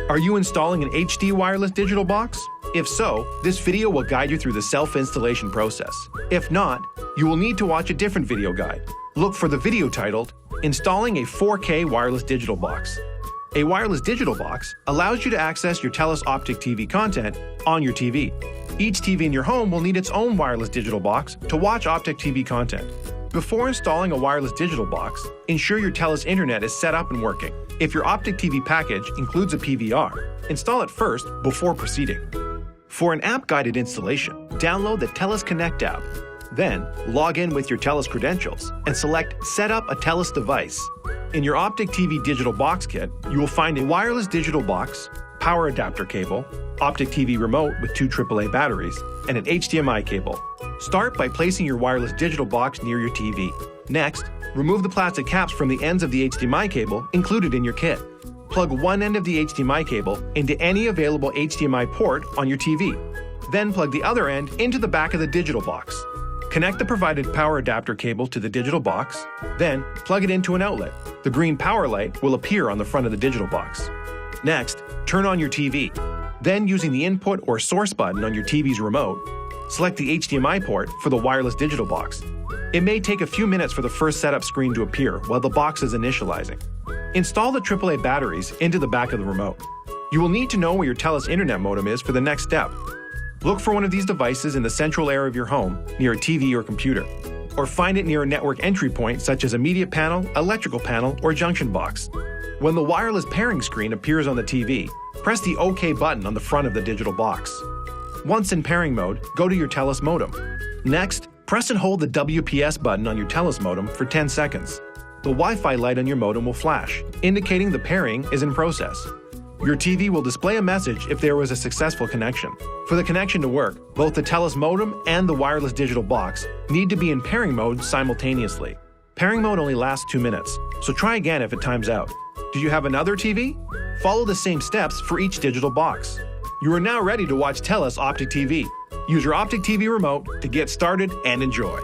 Are you installing an HD wireless digital box? If so, this video will guide you through the self-installation process. If not, you will need to watch a different video guide. Look for the video titled, Installing a 4K Wireless Digital Box. A wireless digital box allows you to access your TELUS Optic TV content on your TV. Each TV in your home will need its own wireless digital box to watch Optic TV content. Before installing a wireless digital box, ensure your TELUS internet is set up and working. If your Optic TV package includes a PVR, install it first before proceeding. For an app-guided installation, download the TELUS Connect app. Then, log in with your TELUS credentials and select Set up a TELUS device. In your Optic TV digital box kit, you will find a wireless digital box, power adapter cable, Optic TV remote with 2 AAA batteries, and an HDMI cable. Start by placing your wireless digital box near your TV. Next, remove the plastic caps from the ends of the HDMI cable included in your kit. Plug one end of the HDMI cable into any available HDMI port on your TV. Then plug the other end into the back of the digital box. Connect the provided power adapter cable to the digital box, then plug it into an outlet. The green power light will appear on the front of the digital box. Next, turn on your TV. Then, using the input or source button on your TV's remote, select the HDMI port for the wireless digital box. It may take a few minutes for the first setup screen to appear while the box is initializing. Install the AAA batteries into the back of the remote. You will need to know where your TELUS internet modem is for the next step. Look for one of these devices in the central area of your home, near a TV or computer, or find it near a network entry point such as a media panel, electrical panel, or junction box. When the wireless pairing screen appears on the TV, press the OK button on the front of the digital box. Once in pairing mode, go to your TELUS modem. Next, press and hold the WPS button on your TELUS modem for 10 seconds. The Wi-Fi light on your modem will flash, indicating the pairing is in process. Your TV will display a message if there was a successful connection. For the connection to work, both the TELUS modem and the wireless digital box need to be in pairing mode simultaneously. Pairing mode only lasts 2 minutes, so try again if it times out. Do you have another TV? Follow the same steps for each digital box. You are now ready to watch TELUS Optic TV. Use your Optic TV remote to get started and enjoy.